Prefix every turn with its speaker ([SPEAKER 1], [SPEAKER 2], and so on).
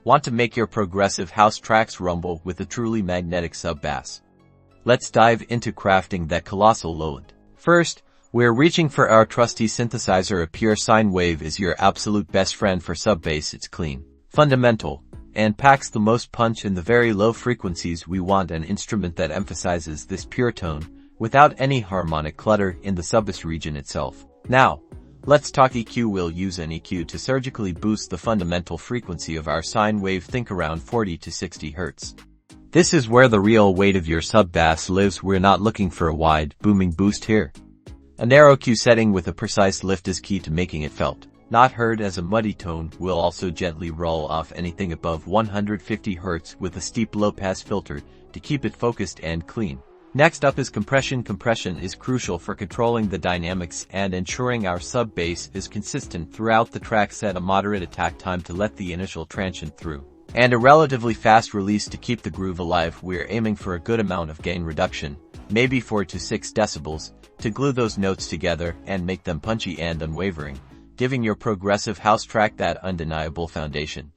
[SPEAKER 1] Want to make your progressive house tracks rumble with a truly magnetic sub-bass? Let's dive into crafting that colossal lowland. First, we're reaching for our trusty synthesizer. A pure sine wave is your absolute best friend for sub-bass. It's clean, fundamental, and packs the most punch in the very low frequencies. We want an instrument that emphasizes this pure tone without any harmonic clutter in the sub-bass region itself. Now, let's talk EQ. We'll use an EQ to surgically boost the fundamental frequency of our sine wave. Think around 40 to 60 Hz. This is where the real weight of your sub-bass lives. We're not looking for a wide, booming boost here. A narrow EQ setting with a precise lift is key to making it felt, not heard as a muddy tone. We'll also gently roll off anything above 150 Hz with a steep low-pass filter to keep it focused and clean. Next up is compression. Compression is crucial for controlling the dynamics and ensuring our sub-bass is consistent throughout the track. Set a moderate attack time to let the initial transient through, and a relatively fast release to keep the groove alive. We're aiming for a good amount of gain reduction, maybe 4 to 6 decibels, to glue those notes together and make them punchy and unwavering, giving your progressive house track that undeniable foundation.